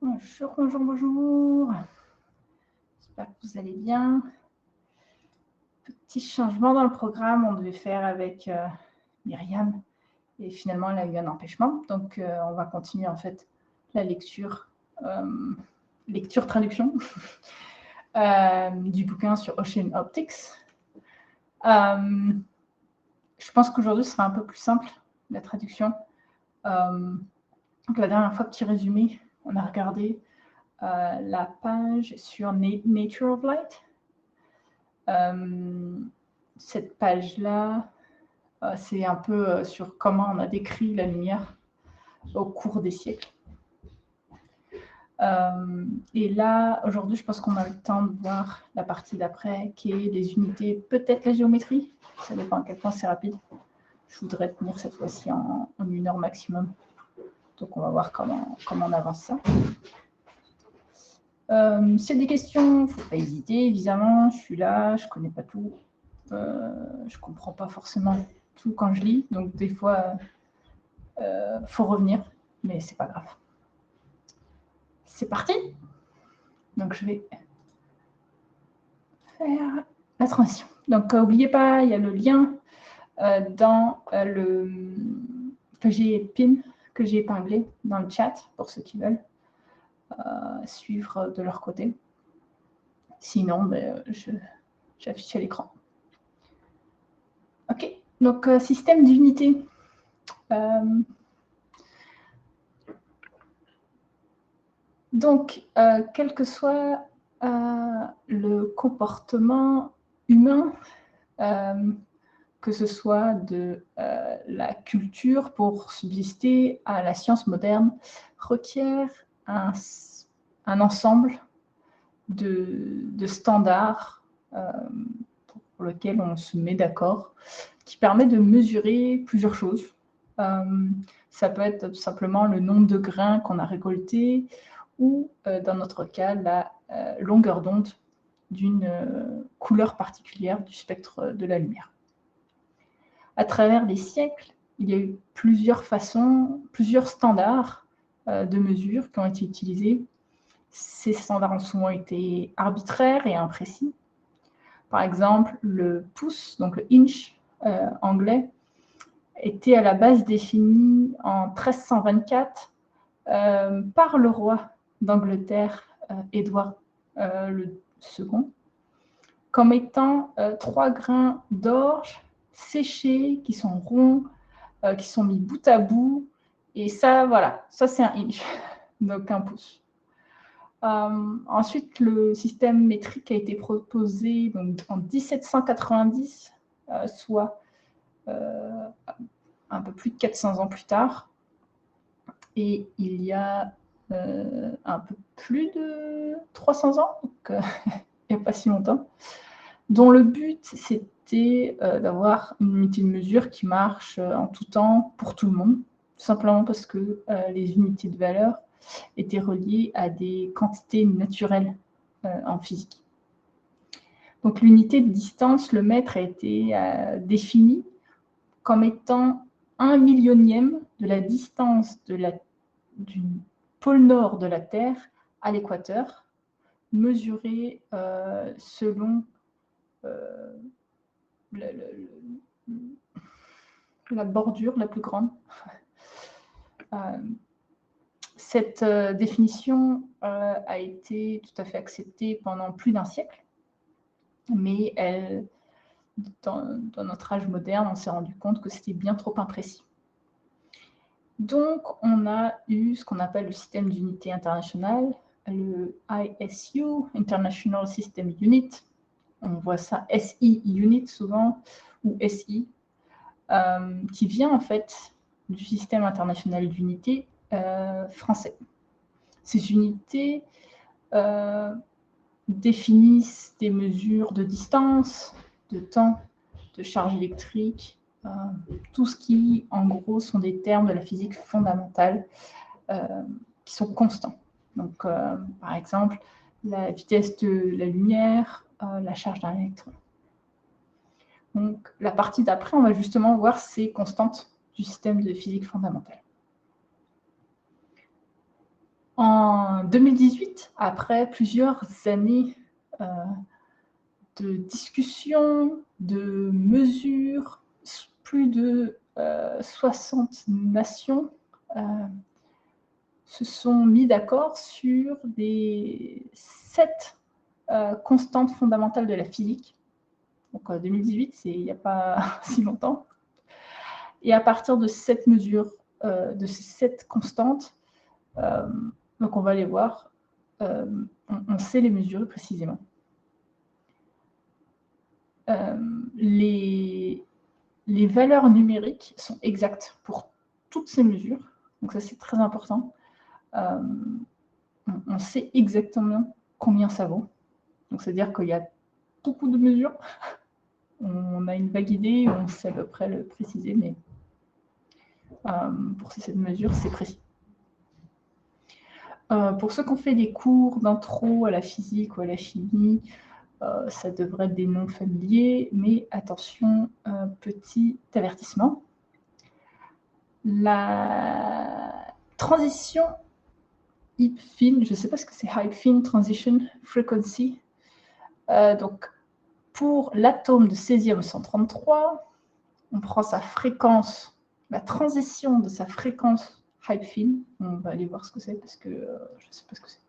Bonjour, bonjour, bonjour. J'espère que vous allez bien. Petit changement dans le programme, on devait faire avec Myriam et finalement elle a eu un empêchement. Donc on va continuer en fait la lecture-traduction du bouquin sur Ocean Optics. Je pense qu'aujourd'hui ce sera un peu plus simple, la traduction. Donc la dernière fois, petit résumé, on a regardé la page sur Nature of Light. Cette page-là, c'est un peu sur comment on a décrit la lumière au cours des siècles. Et là, aujourd'hui, je pense qu'on a le temps de voir la partie d'après, qui est les unités, peut-être la géométrie. Ça dépend à quel point c'est rapide. Je voudrais tenir cette fois-ci en 1 heure maximum. Donc, on va voir comment on avance ça. S'il y a des questions, il ne faut pas hésiter, évidemment. Je suis là, je ne connais pas tout. Je ne comprends pas forcément tout quand je lis. Donc, des fois, faut revenir, mais c'est pas grave. C'est parti. Donc, je vais faire la transition. Donc, n'oubliez pas, il y a le lien dans que j'ai épinglé dans le chat pour ceux qui veulent suivre de leur côté. Sinon, j'affiche à l'écran. OK. Donc, système d'unité. Donc, quel que soit le comportement humain, que ce soit de la culture pour subsister à la science moderne, requiert un ensemble de standards pour lesquels on se met d'accord, qui permet de mesurer plusieurs choses. Ça peut être tout simplement le nombre de grains qu'on a récoltés, ou dans notre cas, la longueur d'onde d'une couleur particulière du spectre de la lumière. À travers les siècles, il y a eu plusieurs standards de mesure qui ont été utilisés. Ces standards ont souvent été arbitraires et imprécis. Par exemple, le pouce, donc le inch anglais, était à la base défini en 1324 par le roi d'Angleterre, Édouard II, comme étant 3 grains d'orge séchés, qui sont ronds, qui sont mis bout à bout. Et ça, voilà, ça c'est un inch, donc un pouce. Ensuite, le système métrique a été proposé donc, en 1790, soit un peu plus de 400 ans plus tard. Et il y a un peu plus de 300 ans, donc il n'y a pas si longtemps, dont le but, c'était d'avoir une unité de mesure qui marche en tout temps pour tout le monde, tout simplement parce que les unités de valeur étaient reliées à des quantités naturelles en physique. Donc l'unité de distance, le mètre, a été définie comme étant 1/1000e de la distance du pôle nord de la Terre à l'équateur, mesurée selon la bordure la plus grande. Cette définition a été tout à fait acceptée pendant plus d'1 siècle, mais dans notre âge moderne, on s'est rendu compte que c'était bien trop imprécis. Donc, on a eu ce qu'on appelle le système d'unité international, le ISU, International System Unit. On voit ça SI Unit souvent, ou SI, qui vient en fait du système international d'unité français. Ces unités définissent des mesures de distance, de temps, de charge électrique, tout ce qui, en gros, sont des termes de la physique fondamentale qui sont constants. Donc, par exemple, la vitesse de la lumière, la charge d'un électron. Donc, la partie d'après, on va justement voir ces constantes du système de physique fondamentale. En 2018, après plusieurs années de discussions, de mesures, plus de 60 nations se sont mis d'accord sur des 7 constantes fondamentales de la physique. Donc 2018, c'est il n'y a pas si longtemps. Et à partir de cette mesure, de ces 7 constantes, donc on va les voir, on sait les mesurer précisément. Les valeurs numériques sont exactes pour toutes ces mesures, donc ça c'est très important. On sait exactement combien ça vaut, donc c'est-à-dire qu'il y a beaucoup de mesures, on a une vague idée, on sait à peu près le préciser, mais pour cette mesure, c'est précis. Pour ceux qui ont fait des cours d'intro à la physique ou à la chimie, ça devrait être des noms familiers, mais attention, petit avertissement. La transition High-Fin, je ne sais pas ce que c'est High-Fin Transition Frequency. Donc, pour l'atome de césium-133, on prend sa fréquence, la transition de sa fréquence High-Fin. On va aller voir ce que c'est parce que je ne sais pas ce que c'est.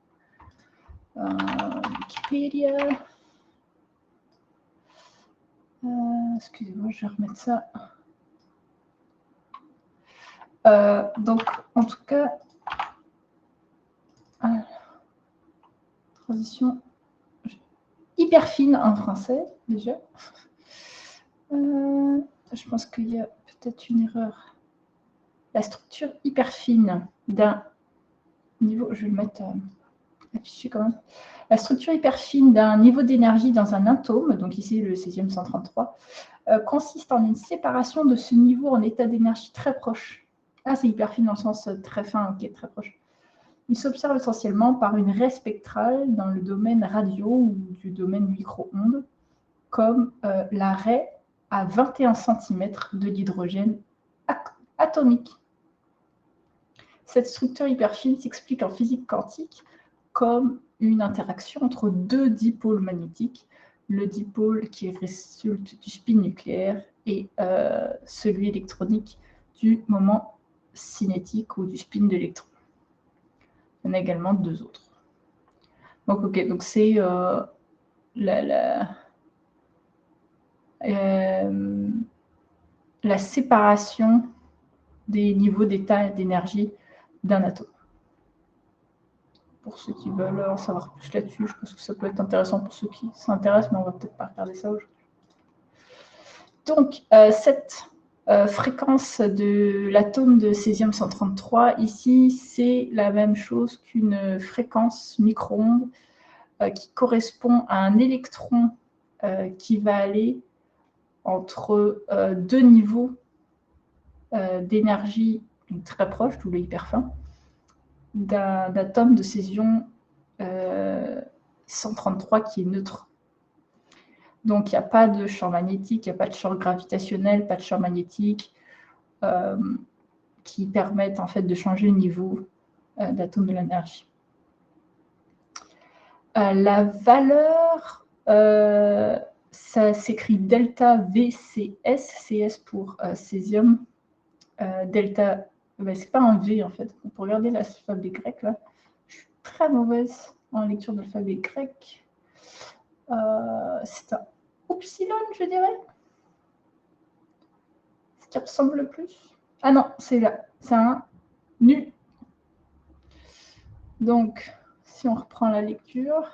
Wikipédia. Excusez-moi, je vais remettre ça. Donc, en tout cas, transition hyper fine en français, déjà. Je pense qu'il y a peut-être une erreur. La structure hyper fine d'un niveau, je vais le mettre affiché quand même. La structure hyper fine d'un niveau d'énergie dans un atome, donc ici le césium 133, consiste en une séparation de ce niveau en état d'énergie très proche. Ah, c'est hyper fine dans le sens très fin, ok, très proche. Il s'observe essentiellement par une raie spectrale dans le domaine radio ou du domaine micro-ondes, comme la raie à 21 cm de l'hydrogène atomique. Cette structure hyper fine s'explique en physique quantique comme une interaction entre deux dipôles magnétiques, le dipôle qui résulte du spin nucléaire et celui électronique du moment cinétique ou du spin de l'électron. Il y en a également 2 autres. Donc, ok, donc c'est la séparation des niveaux d'état d'énergie d'un atome. Pour ceux qui veulent en savoir plus là-dessus, je pense que ça peut être intéressant pour ceux qui s'intéressent, mais on va peut-être pas regarder ça aujourd'hui. Donc, cette fréquence de l'atome de césium-133, ici, c'est la même chose qu'une fréquence micro-ondes qui correspond à un électron qui va aller entre 2 niveaux d'énergie très proches, d'où le hyper fin, d'atome de césium 133 qui est neutre. Donc, il n'y a pas de champ magnétique, il n'y a pas de champ gravitationnel, pas de champ magnétique qui permettent en fait de changer le niveau d'atome de l'énergie. La valeur, ça s'écrit delta VCS, CS pour césium, delta, c'est pas un V en fait. Pour regarder l'alphabet grec, là, je suis très mauvaise en lecture de l'alphabet grec. C'est un upsilon, je dirais. Ce qui ressemble le plus. Ah non, c'est là. C'est un nu. Donc, si on reprend la lecture,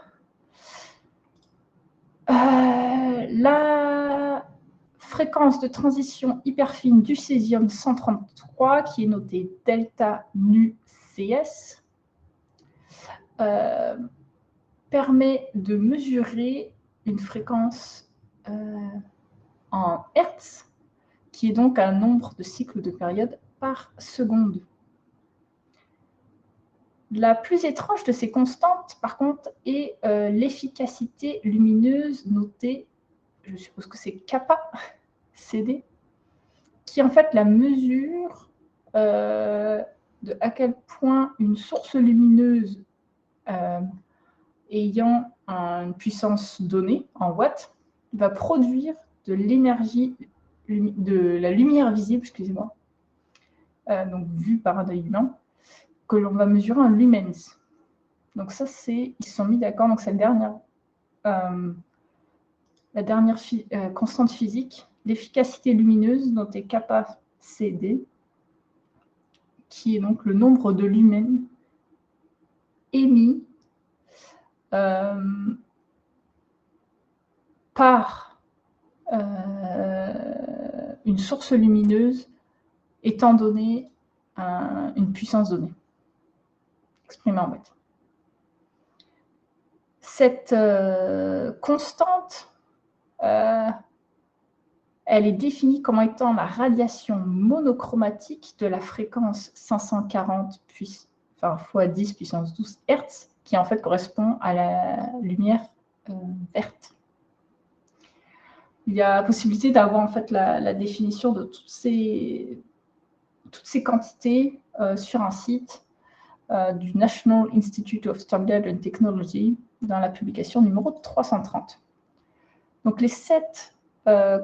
la fréquence de transition hyper fine du césium 133, qui est notée delta nu CS, permet de mesurer une fréquence en Hertz, qui est donc un nombre de cycles de période par seconde. La plus étrange de ces constantes, par contre, est l'efficacité lumineuse notée, je suppose que c'est kappa CD, qui est en fait la mesure de à quel point une source lumineuse ayant une puissance donnée en watts va produire de l'énergie, de la lumière visible, excusez-moi, donc vue par un œil humain, que l'on va mesurer en lumens. Donc ça, ils se sont mis d'accord, donc c'est la dernière constante physique, l'efficacité lumineuse dont est kappa CD, qui est donc le nombre de lumens émis par une source lumineuse étant donné une puissance donnée, exprimée en watts. Cette constante, elle est définie comme étant la radiation monochromatique de la fréquence 540 x 10 puissance 12 Hz, qui en fait correspond à la lumière verte. Il y a la possibilité d'avoir en fait la définition de toutes ces quantités sur un site du National Institute of Standard and Technology dans la publication numéro 330. Donc les 7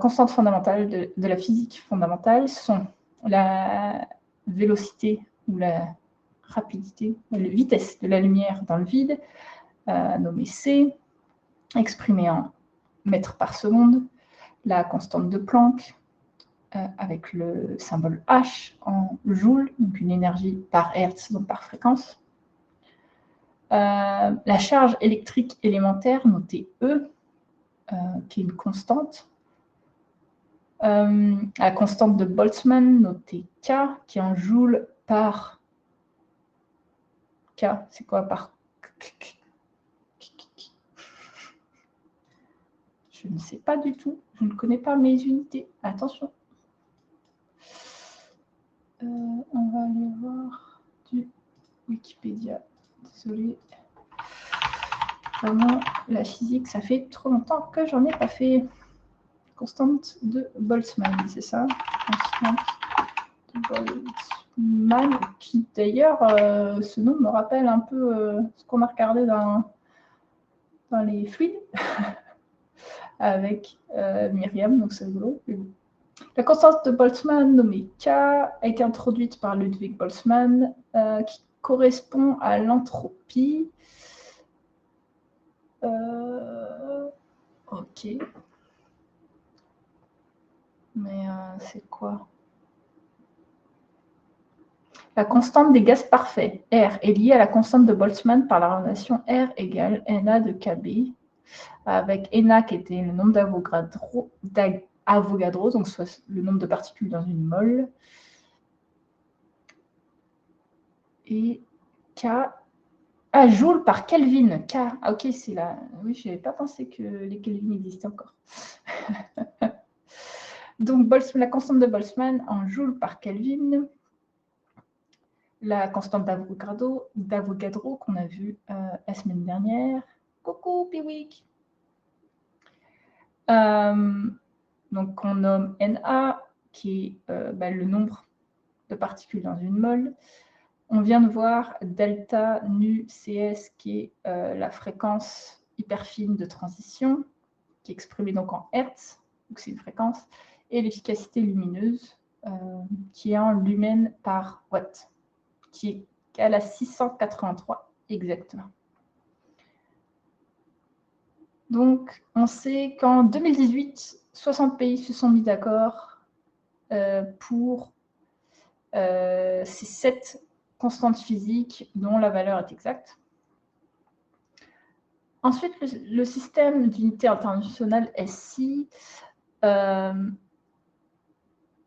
constantes fondamentales de la physique fondamentale sont la vélocité ou la rapidité, la vitesse de la lumière dans le vide, nommée c, exprimée en mètres par seconde, la constante de Planck, avec le symbole H en joules, donc une énergie par hertz, donc par fréquence. La charge électrique élémentaire, notée E, qui est une constante. La constante de Boltzmann, notée K, qui est en joules par... K, c'est quoi par... Je ne sais pas du tout, je ne connais pas mes unités. Attention. On va aller voir du Wikipédia. Désolée. Vraiment, la physique, ça fait trop longtemps que j'en ai pas fait. Constante de Boltzmann, c'est ça? Constante de Boltzmann, qui d'ailleurs, ce nom me rappelle un peu ce qu'on a regardé dans les fluides avec Myriam, donc c'est rigolo. La constante de Boltzmann, nommée K, a été introduite par Ludwig Boltzmann, qui correspond à l'entropie. Ok. Mais c'est quoi? La constante des gaz parfaits, R, est liée à la constante de Boltzmann par la relation R égale Na de Kb, avec Na qui était le nombre d'Avogadro, donc soit le nombre de particules dans une mole, et K, joule par Kelvin, K, ok, c'est là, oui, je n'avais pas pensé que les Kelvin existaient encore. Donc, la constante de Boltzmann en joule par Kelvin, la constante d'Avogadro qu'on a vue la semaine dernière. Coucou, Piwik. Donc, on nomme Na, qui est le nombre de particules dans une mole. On vient de voir delta nu CS, qui est la fréquence hyper fine de transition, qui est exprimée donc en Hertz, donc c'est une fréquence, et l'efficacité lumineuse, qui est en lumen par watt, qui est à la 683 exactement. Donc, on sait qu'en 2018, 60 pays se sont mis d'accord pour ces 7 constantes physiques dont la valeur est exacte. Ensuite, le système d'unité internationale SI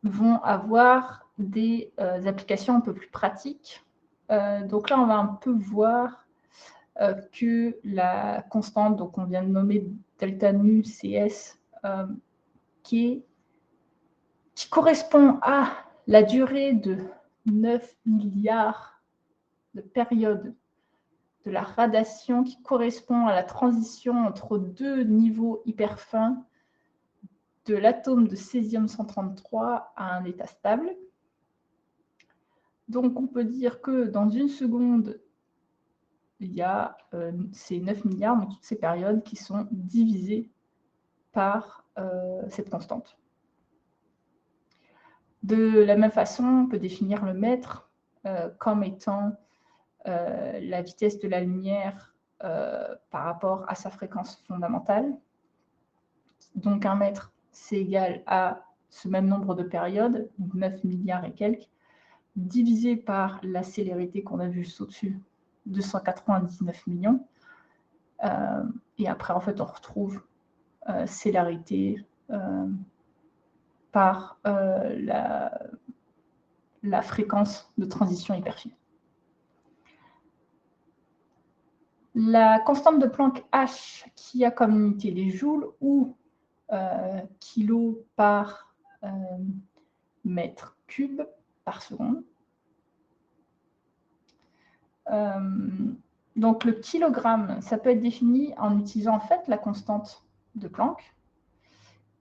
vont avoir des applications un peu plus pratiques. Donc là, on va un peu voir que la constante, donc on vient de nommer delta nu CS, qui correspond à la durée de 9 milliards de périodes de la radiation, qui correspond à la transition entre 2 niveaux hyper fins de l'atome de césium-133 à un état stable. Donc, on peut dire que dans une seconde, il y a ces 9 milliards, donc toutes ces périodes qui sont divisées par cette constante. De la même façon, on peut définir le mètre comme étant la vitesse de la lumière par rapport à sa fréquence fondamentale. Donc, un mètre, c'est égal à ce même nombre de périodes, donc 9 milliards et quelques, divisé par la célérité qu'on a vue juste au-dessus, 299 millions. Et après, en fait, on retrouve célérité par la fréquence de transition hyperfine. La constante de Planck H, qui a comme unité les joules ou kilo par mètre cube par seconde. Donc le kilogramme, ça peut être défini en utilisant en fait la constante de Planck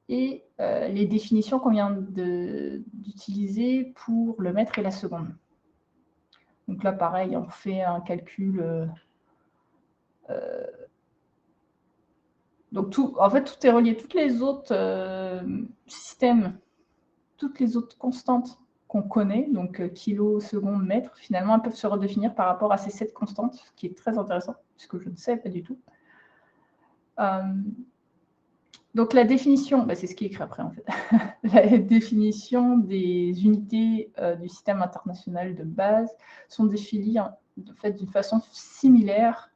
et les définitions qu'on vient d'utiliser pour le mètre et la seconde. Donc là, pareil, on fait un calcul. Donc en fait, tout est relié. Toutes les autres systèmes, toutes les autres constantes qu'on connaît, donc kilo, seconde, mètre, finalement, elles peuvent se redéfinir par rapport à ces 7 constantes, ce qui est très intéressant, puisque je ne sais pas du tout. Donc la définition, c'est ce qui est écrit après en fait, la définition des unités du système international de base sont définies en fait, d'une façon similaire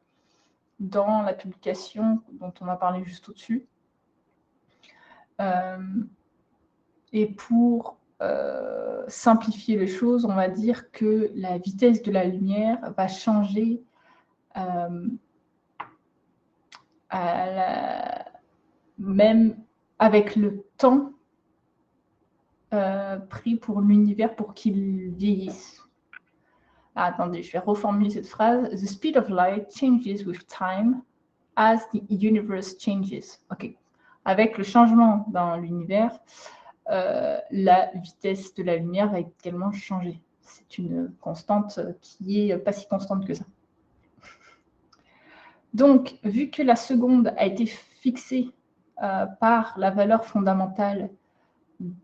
dans la publication dont on a parlé juste au-dessus. Et pour simplifier les choses, on va dire que la vitesse de la lumière va changer même avec le temps pris pour l'univers pour qu'il vieillisse. Attendez, je vais reformuler cette phrase. The speed of light changes with time as the universe changes. OK. Avec le changement dans l'univers, la vitesse de la lumière va également changer. C'est une constante qui n'est pas si constante que ça. Donc, vu que la seconde a été fixée par la valeur fondamentale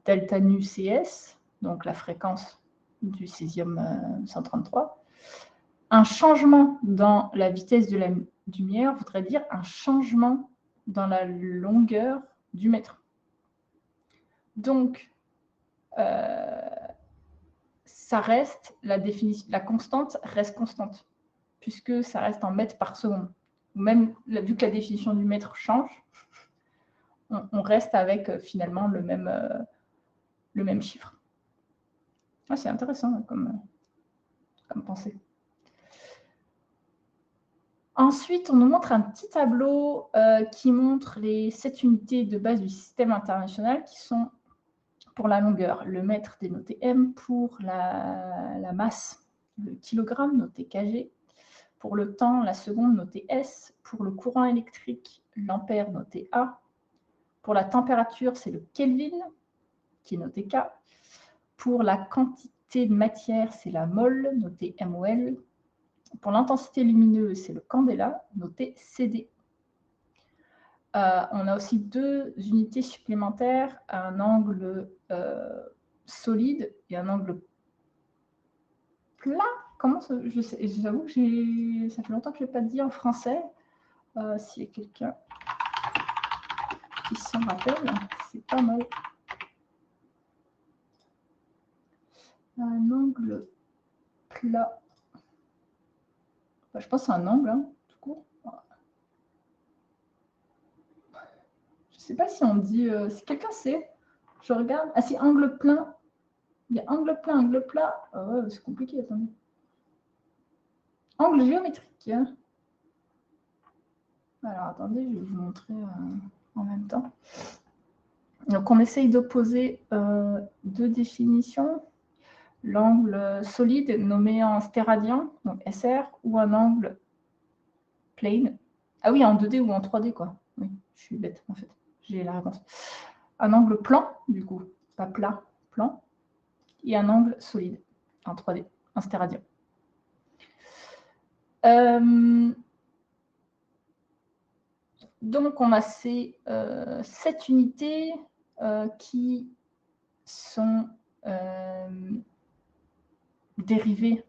delta nu CS, donc la fréquence du césium 133, un changement dans la vitesse de la lumière voudrait dire un changement dans la longueur du mètre. Donc, ça reste, la constante reste constante, puisque ça reste en mètres par seconde. Même vu que la définition du mètre change, on reste avec finalement le même chiffre. Ah, c'est intéressant comme pensée. Ensuite, on nous montre un petit tableau qui montre les 7 unités de base du système international qui sont pour la longueur, le mètre dénoté M, pour la masse, le kilogramme noté kg, pour le temps, la seconde noté S, pour le courant électrique, l'ampère noté A, pour la température, c'est le Kelvin qui est noté K, pour la quantité de matière, c'est la mol noté MOL, pour l'intensité lumineuse, c'est le candela noté CD. On a aussi 2 unités supplémentaires, un angle solide et un angle plat. Comment ça, j'avoue que ça fait longtemps que je n'ai pas dit en français. S'il y a quelqu'un qui s'en rappelle, c'est pas mal. Un angle plat. Je pense que c'est un angle, hein, tout court. Je ne sais pas si on dit... si quelqu'un sait, je regarde. Ah si, angle plein. Il y a angle plein, angle plat. Oh, ouais, c'est compliqué, attendez. Angle géométrique. Hein. Alors, attendez, je vais vous montrer en même temps. Donc, on essaye d'opposer 2 définitions. L'angle solide, nommé en stéradian, donc SR, ou un angle plane. Ah oui, en 2D ou en 3D, quoi. Oui, je suis bête, en fait. J'ai la réponse. Un angle plan, du coup. Pas plat, plan. Et un angle solide, en 3D. un stéradian. Donc, on a ces 7 unités qui sont dérivées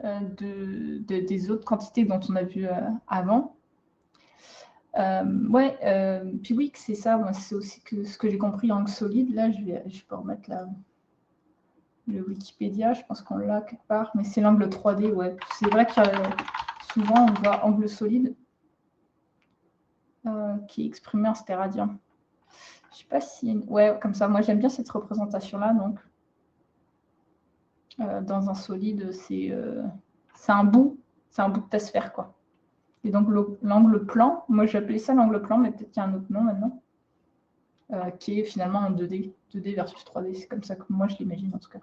des autres quantités dont on a vu avant. Puis oui, c'est ça. C'est aussi ce que j'ai compris en solide. Là, je peux remettre le Wikipédia. Je pense qu'on l'a quelque part. Mais c'est l'angle 3D. Ouais. C'est vrai que souvent, on voit angle solide qui est exprimé en stéradian. Je ne sais pas si... Ouais, comme ça. Moi, j'aime bien cette représentation-là. Donc, dans un solide, c'est un bout de ta sphère, quoi. Et donc, l'angle plan, moi, j'appelais ça l'angle plan, mais peut-être qu'il y a un autre nom maintenant, qui est finalement en 2D, 2D versus 3D. C'est comme ça que moi, je l'imagine, en tout cas.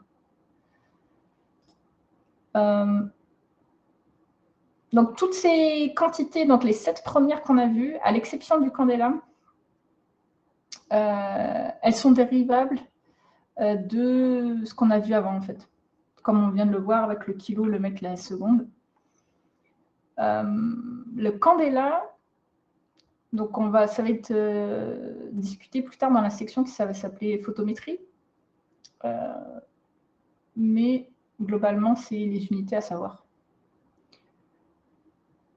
Donc, toutes ces quantités, donc les 7 premières qu'on a vues, à l'exception du candela, elles sont dérivables de ce qu'on a vu avant, en fait. Comme on vient de le voir avec le kilo, le mètre, la seconde. Le candela, donc ça va être discuté plus tard dans la section qui va s'appeler photométrie. Mais globalement, c'est les unités à savoir.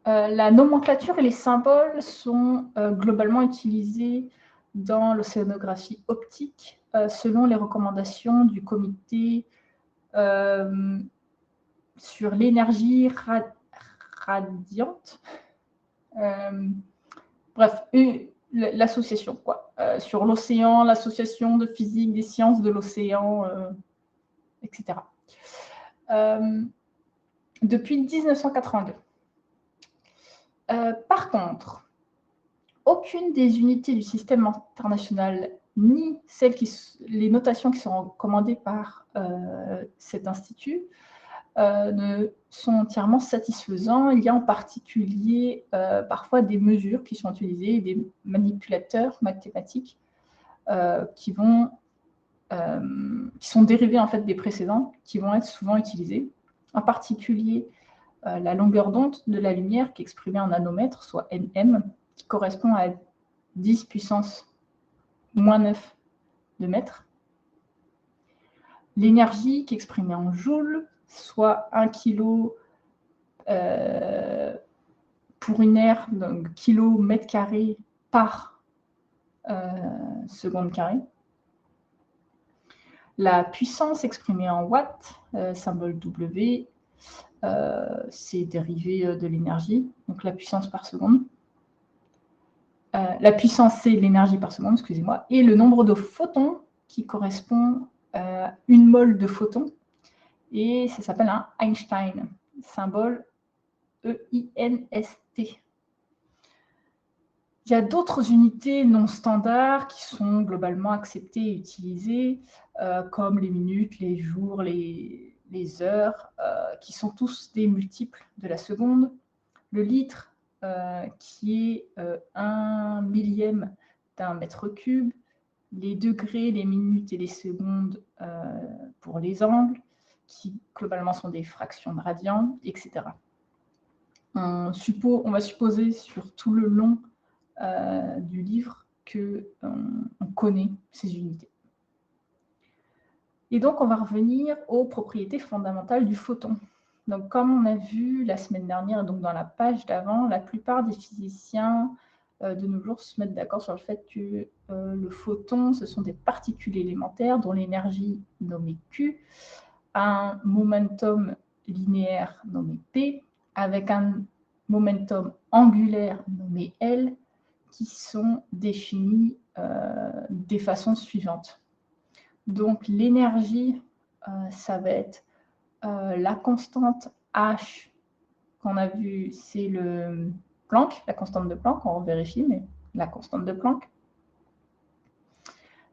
La nomenclature et les symboles sont globalement utilisés dans l'océanographie optique selon les recommandations du comité sur l'énergie radiante. Bref, l'association, quoi. Sur l'océan, l'association de physique des sciences de l'océan, etc. Depuis 1982. Par contre, aucune des unités du système international, ni les notations qui sont recommandées par cet institut, ne sont entièrement satisfaisants. Il y a en particulier parfois des mesures qui sont utilisées, des manipulateurs mathématiques qui sont dérivés en fait des précédents, qui vont être souvent utilisés. En particulier, la longueur d'onde de la lumière qui est exprimée en nanomètres, soit nm, qui correspond à 10 puissance moins 9 de mètre. L'énergie qui est exprimée en joules, soit 1 kg pour une aire, donc kilomètre carré par seconde carrée. La puissance exprimée en watts, symbole W, c'est dérivé de l'énergie, donc la puissance par seconde. La puissance, c'est l'énergie par seconde, excusez-moi, et le nombre de photons qui correspond à une mole de photons, et ça s'appelle un Einstein, symbole EINST. Il y a d'autres unités non standards qui sont globalement acceptées et utilisées, comme les minutes, les jours, les heures, qui sont tous des multiples de la seconde. Le litre, qui est 1 millième d'un mètre cube, les degrés, les minutes et les secondes pour les angles, qui globalement sont des fractions de radian, etc. On va supposer sur tout le long du livre qu'on connaît ces unités. Et donc, on va revenir aux propriétés fondamentales du photon. Donc, comme on a vu la semaine dernière, donc dans la page d'avant, la plupart des physiciens de nos jours se mettent d'accord sur le fait que le photon, ce sont des particules élémentaires dont l'énergie nommée Q a un momentum linéaire nommé P, avec un momentum angulaire nommé L, qui sont définis des façons suivantes. Donc, l'énergie, ça va être la constante H qu'on a vue, c'est le Planck, la constante de Planck, on vérifie, mais la constante de Planck.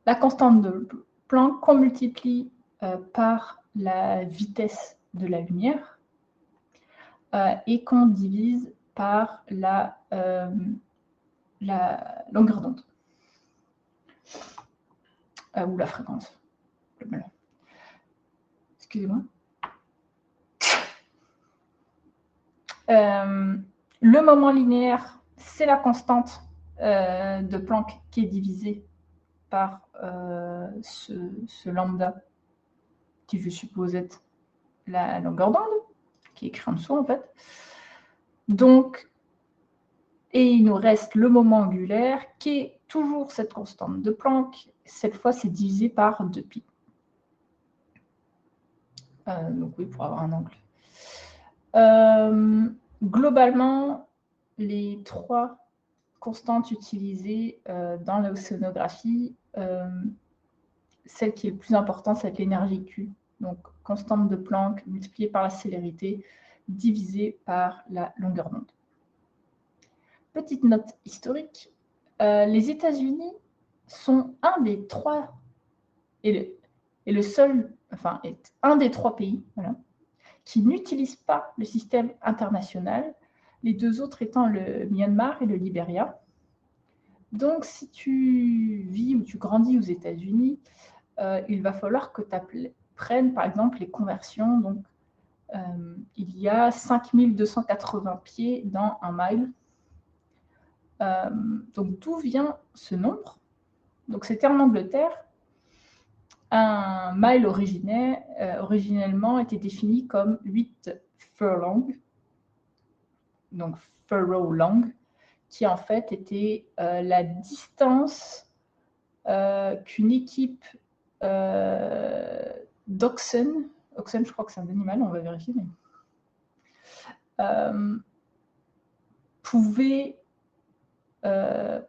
La constante de Planck qu'on multiplie par la vitesse de la lumière et qu'on divise par la longueur d'onde ou la fréquence. Excusez-moi. Le moment linéaire, c'est la constante de Planck qui est divisée par ce lambda, qui je suppose être la longueur d'onde, qui est écrit en dessous en fait. Donc, et il nous reste le moment angulaire, qui est toujours cette constante de Planck. Cette fois, c'est divisé par 2π. Donc oui, pour avoir un angle. Globalement, les 3 constantes utilisées dans l'océanographie, celle qui est le plus importante, c'est l'énergie Q. Donc, constante de Planck multipliée par la célérité divisée par la longueur d'onde. Petite note historique, les États-Unis sont un des 3 et le seul, enfin, est un des 3 pays, voilà, qui n'utilisent pas le système international, les 2 autres étant le Myanmar et le Libéria. Donc, si tu vis ou tu grandis aux États-Unis, il va falloir que tu apprennes, par exemple, les conversions. Donc, il y a 5280 pieds dans un mile. Donc, d'où vient ce nombre? Donc, c'était en Angleterre. Un mile originellement était défini comme 8 furlongs, donc furrow-long, qui en fait était la distance qu'une équipe d'oxen, je crois que c'est un animal, on va vérifier, mais pouvait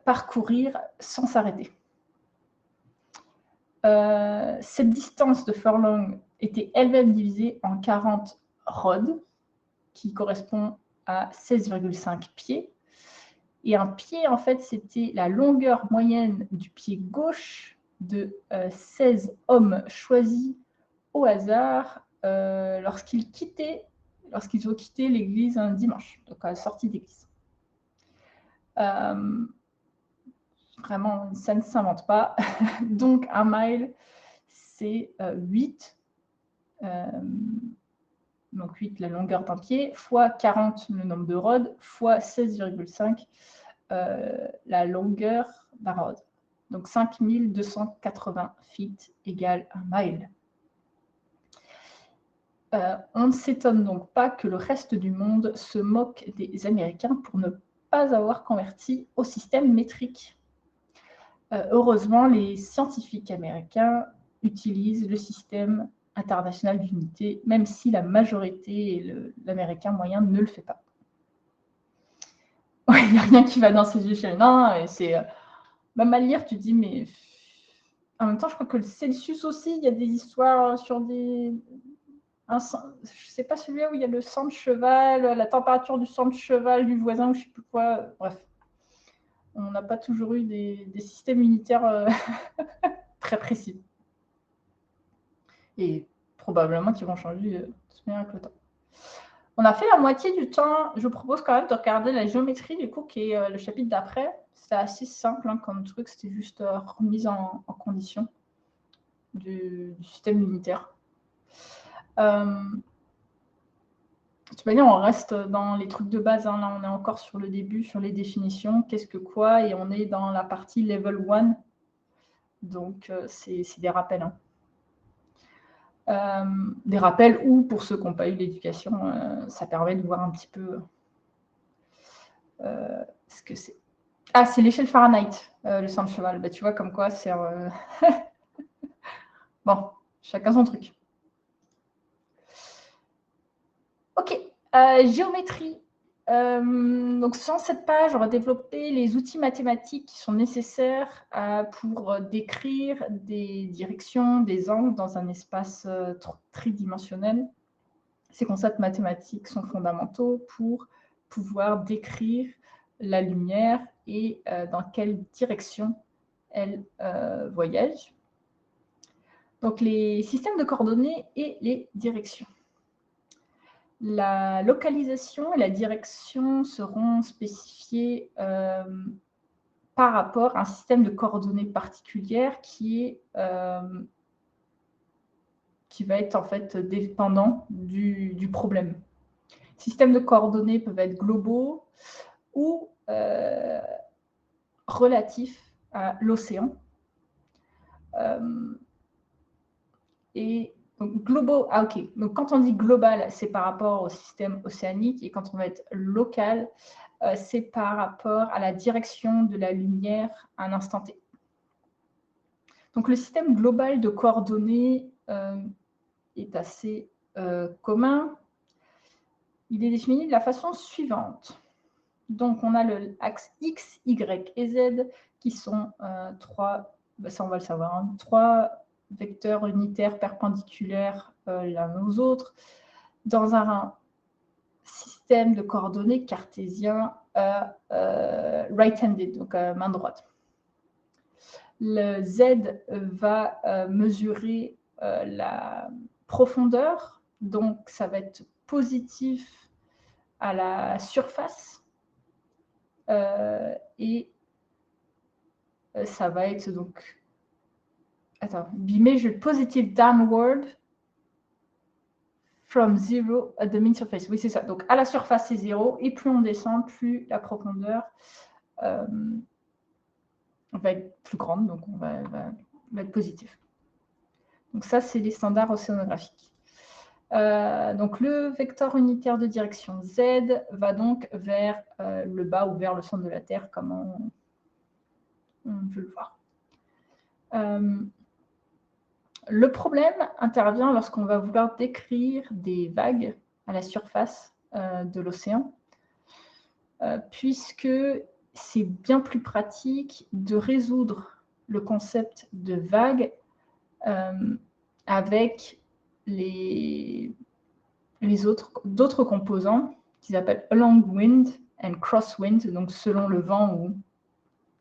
parcourir sans s'arrêter. Cette distance de furlong était elle-même divisée en 40 rods, qui correspond à 16,5 pieds. Et un pied, en fait, c'était la longueur moyenne du pied gauche de 16 hommes choisis au hasard lorsqu'ils ont quitté l'église un dimanche, donc à la sortie d'église. Vraiment, ça ne s'invente pas. Donc, un mile, c'est 8. Donc 8, la longueur d'un pied, fois 40, le nombre de rods, fois 16,5, la longueur d'un rod. Donc 5280 feet égale un mile. On ne s'étonne donc pas que le reste du monde se moque des Américains pour ne pas avoir converti au système métrique. Heureusement, les scientifiques américains utilisent le système international d'unité, même si la majorité et l'américain moyen ne le fait pas. Il n'y a rien qui va dans ces échelles. Non, c'est même à lire, tu te dis, mais en même temps, je crois que le Celsius aussi, il y a des histoires sur des... je ne sais pas celui-là où il y a le sang de cheval, la température du sang de cheval du voisin, ou je ne sais plus quoi. Bref, on n'a pas toujours eu des systèmes unitaires très précis. Et probablement qu'ils vont changer avec le temps. On a fait la moitié du temps. Je vous propose quand même de regarder la géométrie, du coup, qui est le chapitre d'après. C'était assez simple comme truc. C'était juste remise en condition du système unitaire. De toute manière, on reste dans les trucs de base. Là, on est encore sur le début, sur les définitions. Qu'est-ce que quoi? Et on est dans la partie level 1. Donc, c'est des rappels. Des rappels ou pour ceux qui n'ont pas eu l'éducation, ça permet de voir un petit peu ce que c'est. Ah, c'est l'échelle Fahrenheit, le sang de cheval. Bah, tu vois, comme quoi, c'est... Bon, chacun son truc. Ok, géométrie. Donc, sur cette page, on va développer les outils mathématiques qui sont nécessaires pour décrire des directions, des angles dans un espace tridimensionnel. Ces concepts mathématiques sont fondamentaux pour pouvoir décrire la lumière et dans quelle direction elle voyage. Donc, les systèmes de coordonnées et les directions. La localisation et la direction seront spécifiées par rapport à un système de coordonnées particulière qui va être en fait dépendant du problème. systèmes de coordonnées peuvent être globaux ou relatifs à l'océan. Et donc, globaux, ok. Donc, quand on dit global, c'est par rapport au système océanique, et quand on va être local, c'est par rapport à la direction de la lumière à un instant T. Donc, le système global de coordonnées est assez commun. Il est défini de la façon suivante. Donc, on a l'axe X, Y et Z qui sont trois, ça on va le savoir, hein, trois vecteurs unitaires perpendiculaires l'un aux autres dans un système de coordonnées cartésien right-handed, donc main droite. Le Z va mesurer la profondeur, donc ça va être positif à la surface et ça va être donc, attends, measured positive downward from zero at the mean surface. Oui, c'est ça. Donc à la surface, c'est 0, et plus on descend, plus la profondeur va être plus grande, donc on va être positif. Donc ça, c'est les standards océanographiques. Donc le vecteur unitaire de direction Z va donc vers le bas ou vers le centre de la Terre, comme on peut le voir. Le problème intervient lorsqu'on va vouloir décrire des vagues à la surface de l'océan, puisque c'est bien plus pratique de résoudre le concept de vague avec d'autres composants qu'ils appellent along wind and cross wind, donc selon le vent ou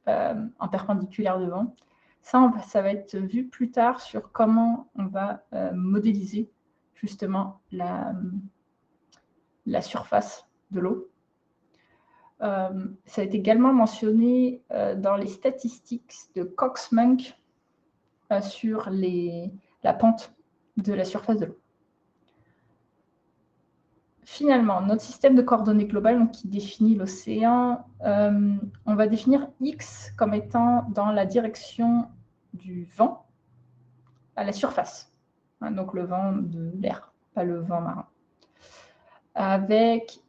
en perpendiculaire de vent. Ça va être vu plus tard sur comment on va modéliser justement la surface de l'eau. Ça a été également mentionné dans les statistiques de Cox-Munk sur la pente de la surface de l'eau. Finalement, notre système de coordonnées globales, donc, qui définit l'océan, on va définir X comme étant dans la direction du vent à la surface. Hein, donc le vent de l'air, pas le vent marin. Avec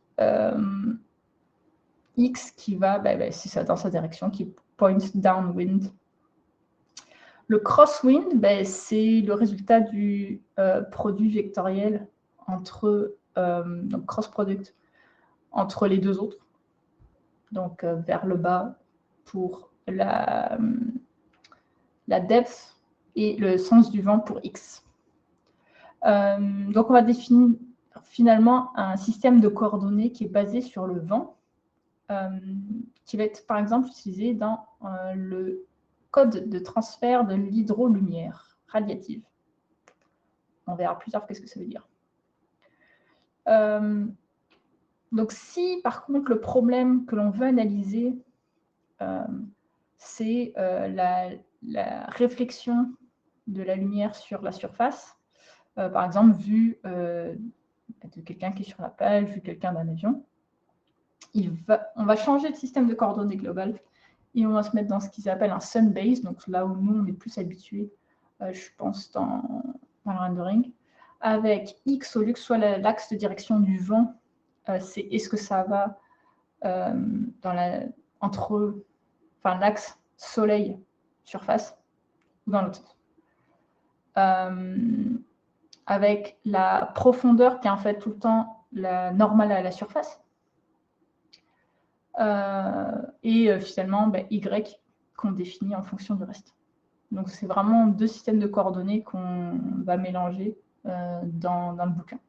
X qui va, c'est ça, dans sa direction, qui point downwind. Le crosswind, c'est le résultat du produit vectoriel entre donc cross-product entre les deux autres, donc vers le bas pour la depth et le sens du vent pour X. Donc on va définir finalement un système de coordonnées qui est basé sur le vent, qui va être par exemple utilisé dans le code de transfert de l'hydrolumière radiative. On verra plus tard qu'est-ce que ça veut dire. Donc si par contre le problème que l'on veut analyser, c'est la réflexion de la lumière sur la surface, par exemple vu de quelqu'un qui est sur la plage, vu quelqu'un d'un avion, on va changer de système de coordonnées globales et on va se mettre dans ce qu'ils appellent un sun base, donc là où nous on est plus habitués, je pense, dans le rendering, avec X au lieu que soit l'axe de direction du vent, c'est est-ce que ça va entre l'axe soleil-surface ou dans l'autre sens. Avec la profondeur qui est en fait tout le temps la normale à la surface. Et finalement, Y qu'on définit en fonction du reste. Donc, c'est vraiment deux systèmes de coordonnées qu'on va mélanger dans le bouquin.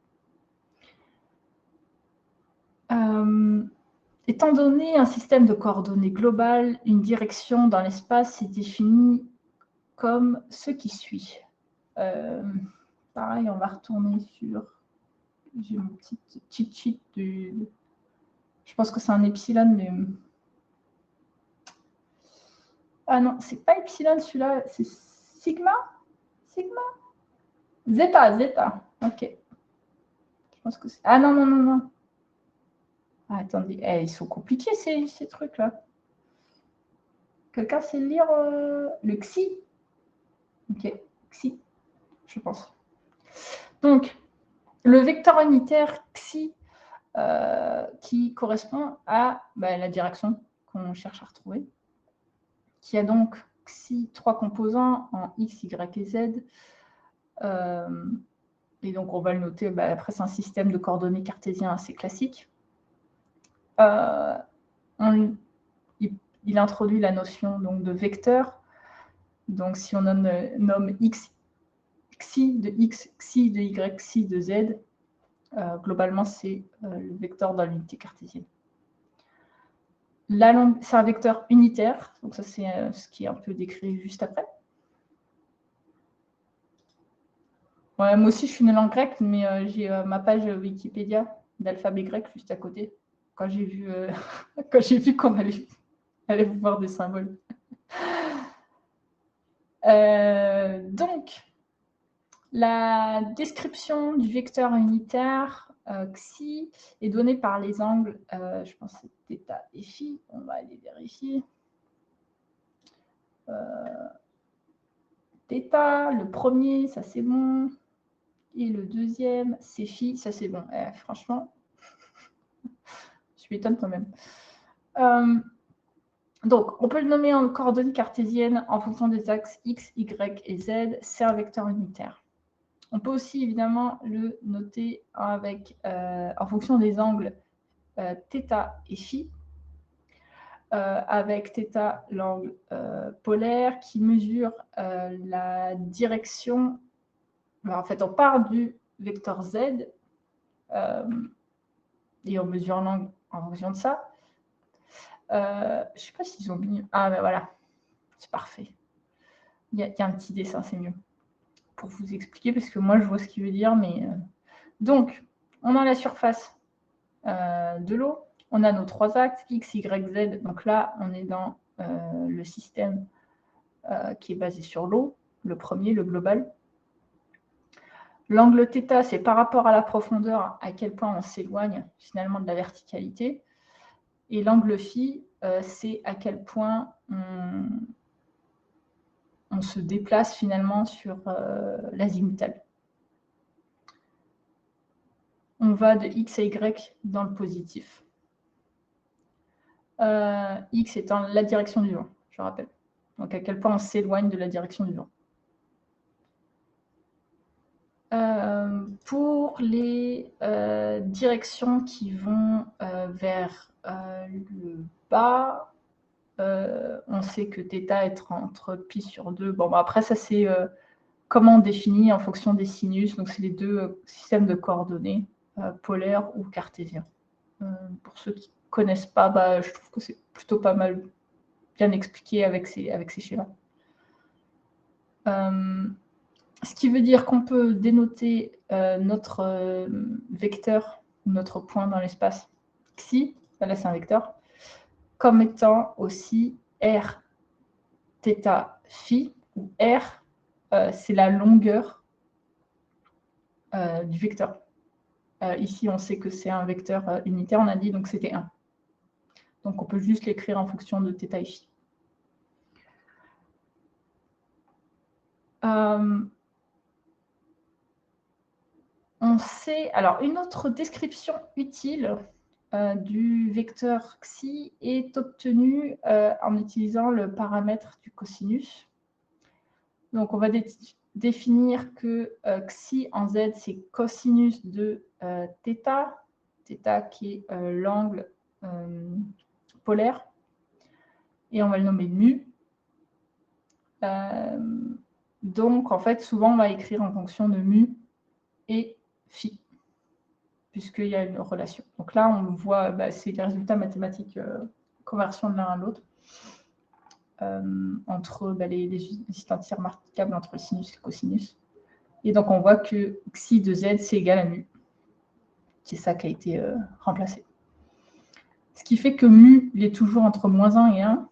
Étant donné un système de coordonnées global, une direction dans l'espace est définie comme ce qui suit. Pareil, on va retourner sur... J'ai mon petit cheat sheet du... Je pense que c'est un epsilon, mais... Ah non, c'est pas epsilon celui-là, c'est sigma. Sigma. Zeta. Ok. Je pense que c'est... Ah non. Attendez, ils sont compliqués ces trucs-là. Quelqu'un sait lire le xi? Ok, xi, je pense. Donc, le vecteur unitaire xi qui correspond à la direction qu'on cherche à retrouver, qui a donc xi 3 composants en x, y et z. Et donc, on va le noter, après, c'est un système de coordonnées cartésien assez classique. Il introduit la notion donc, de vecteur. Donc, si on nomme x, xi de x, xi de y, xi de z, globalement, c'est le vecteur dans l'unité cartésienne. C'est un vecteur unitaire, donc ça, c'est ce qui est un peu décrit juste après. Ouais, moi aussi, je suis nulle en grec, mais j'ai ma page Wikipédia d'alphabet grec juste à côté, quand j'ai vu qu'on allait voir des symboles. Donc, la description du vecteur unitaire xi est donnée par les angles, je pense que c'est θ et phi, on va aller vérifier. θ, le premier, ça c'est bon. Et le deuxième, c'est phi, ça c'est bon. Franchement, je m'étonne quand même. Donc, on peut le nommer en coordonnées cartésiennes en fonction des axes x, y et z. C'est un vecteur unitaire. On peut aussi évidemment le noter en fonction des angles θ et phi, avec θ l'angle polaire qui mesure la direction. En fait, on part du vecteur z et on mesure l'angle en fonction de ça. Je ne sais pas s'ils ont mis... Ah, ben voilà, c'est parfait. Il y a un petit dessin, c'est mieux. Pour vous expliquer, parce que moi, je vois ce qu'il veut dire. Mais donc, on a la surface de l'eau. On a nos trois axes, x, y, z. Donc là, on est dans le système qui est basé sur l'eau, le premier, le global. L'angle θ, c'est par rapport à la profondeur, à quel point on s'éloigne finalement de la verticalité. Et l'angle phi, c'est à quel point on se déplace finalement sur l'azimutale. On va de x à y dans le positif. X étant la direction du vent, je rappelle. Donc à quel point on s'éloigne de la direction du vent. Pour les directions qui vont vers le bas, on sait que θ est entre pi sur 2. Bon, après, ça, c'est comment on définit en fonction des sinus. Donc, c'est les deux systèmes de coordonnées, polaires ou cartésiens. Pour ceux qui ne connaissent pas, je trouve que c'est plutôt pas mal bien expliqué avec ces schémas. Ce qui veut dire qu'on peut dénoter notre vecteur, notre point dans l'espace xi, là c'est un vecteur, comme étant aussi r θ phi, où r c'est la longueur du vecteur. Ici, on sait que c'est un vecteur unitaire, on a dit, donc c'était 1. Donc on peut juste l'écrire en fonction de θ et phi. On sait, alors une autre description utile du vecteur xi est obtenue en utilisant le paramètre du cosinus. Donc on va définir que xi en z, c'est cosinus de θ, θ qui est l'angle polaire, et on va le nommer mu. Donc en fait, souvent on va écrire en fonction de mu et phi, puisqu'il y a une relation. Donc là, on voit, c'est les résultats mathématiques, conversion de l'un à l'autre, entre les distances entières remarquables entre le sinus et le cosinus. Et donc, on voit que xi de z, c'est égal à mu. C'est ça qui a été remplacé. Ce qui fait que mu, il est toujours entre moins 1 et 1,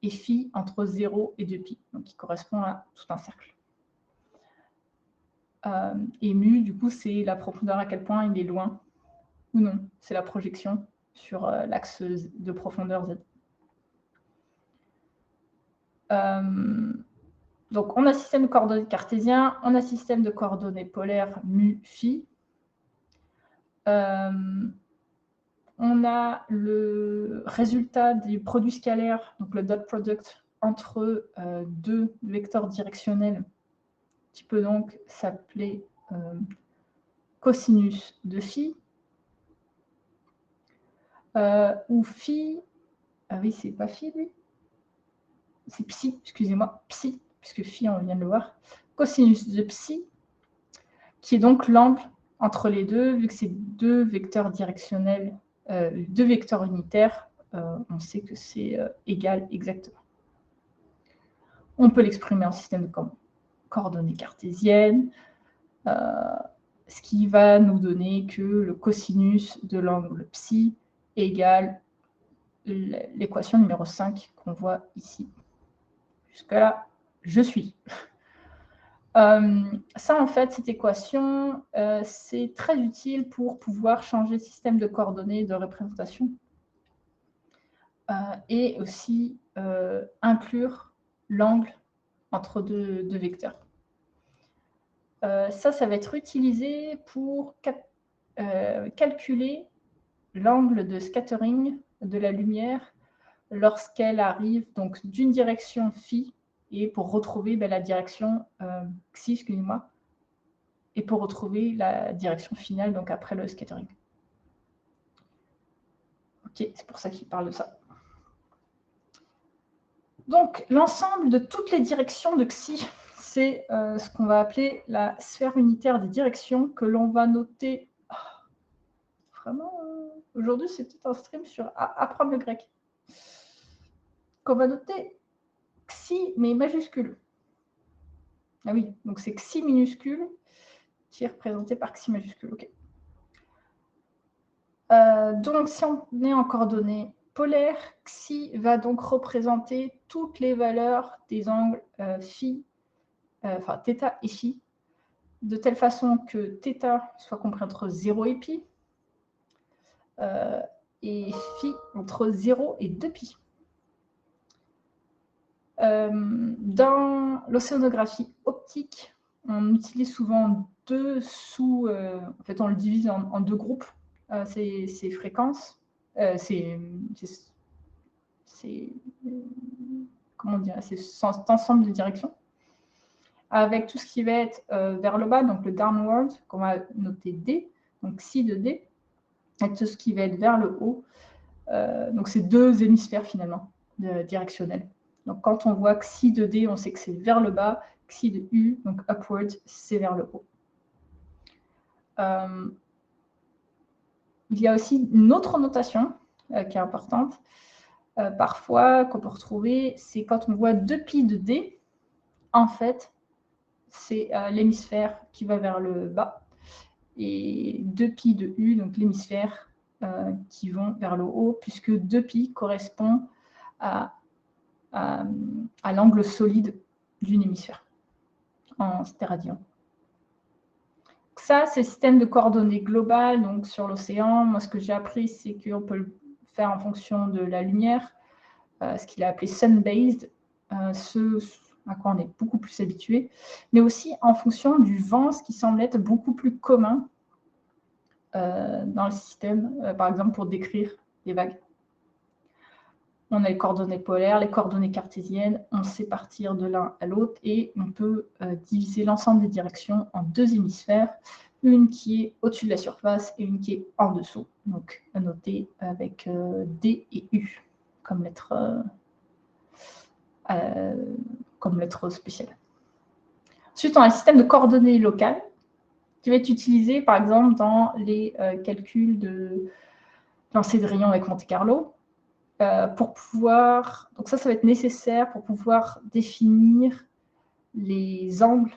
et phi entre 0 et 2pi, donc il correspond à tout un cercle. Et mu, du coup, c'est la profondeur à quel point il est loin ou non. C'est la projection sur l'axe de profondeur Z. Donc, on a système de coordonnées cartésien, on a système de coordonnées polaires mu, phi. On a le résultat du produit scalaire, donc le dot product, entre deux vecteurs directionnels, qui peut donc s'appeler cosinus de phi, ou phi, ah oui, c'est pas phi, lui, c'est psi, excusez-moi, psi, puisque phi, on vient de le voir, cosinus de psi, qui est donc l'angle entre les deux, vu que c'est deux vecteurs directionnels, deux vecteurs unitaires, on sait que c'est égal exactement. On peut l'exprimer en système de coordonnées cartésiennes, ce qui va nous donner que le cosinus de l'angle psi égale l'équation numéro 5 qu'on voit ici. Jusque-là, je suis. Ça, en fait, cette équation, c'est très utile pour pouvoir changer le système de coordonnées de représentation et aussi inclure l'angle entre deux vecteurs. Ça va être utilisé pour calculer l'angle de scattering de la lumière lorsqu'elle arrive donc d'une direction phi et pour retrouver la direction xi, excusez-moi, et pour retrouver la direction finale, donc après le scattering. Ok, c'est pour ça qu'il parle de ça. Donc, l'ensemble de toutes les directions de xi, c'est ce qu'on va appeler la sphère unitaire des directions que l'on va noter. Vraiment, aujourd'hui, c'est tout un stream sur apprendre le grec. Qu'on va noter xi, mais majuscule. Ah oui, donc c'est xi minuscule qui est représenté par xi majuscule. Ok. Donc, si on est en coordonnées polaires, xi va donc représenter toutes les valeurs des angles phi, enfin θ et phi, de telle façon que θ soit compris entre 0 et pi, et phi entre 0 et 2pi. Dans l'océanographie optique, on utilise souvent deux en fait, on le divise en deux groupes, ces fréquences, comment dire, cet ensemble de directions, avec tout ce qui va être vers le bas, donc le downward, qu'on va noter D, donc xi de D, et tout ce qui va être vers le haut, donc c'est deux hémisphères finalement, directionnels. Donc quand on voit xi de D, on sait que c'est vers le bas, xi de U, donc upward, c'est vers le haut. Il y a aussi une autre notation qui est importante, parfois qu'on peut retrouver, c'est quand on voit 2π de D, en fait, c'est l'hémisphère qui va vers le bas, et 2π de U, donc l'hémisphère qui vont vers le haut, puisque 2π correspond à l'angle solide d'une hémisphère en stéradian. Ça, c'est le système de coordonnées globales, donc sur l'océan. Moi, ce que j'ai appris, c'est qu'on peut le faire en fonction de la lumière, ce qu'il a appelé sun-based, ce à quoi on est beaucoup plus habitué, mais aussi en fonction du vent, ce qui semble être beaucoup plus commun dans le système, par exemple pour décrire les vagues. On a les coordonnées polaires, les coordonnées cartésiennes, on sait partir de l'un à l'autre et on peut diviser l'ensemble des directions en deux hémisphères, une qui est au-dessus de la surface et une qui est en dessous. Donc à noter avec D et U comme lettre spéciale. Ensuite, on a un système de coordonnées locales qui va être utilisé par exemple dans les calculs de lancer de rayons avec Monte Carlo. Pour pouvoir, donc ça va être nécessaire pour pouvoir définir les angles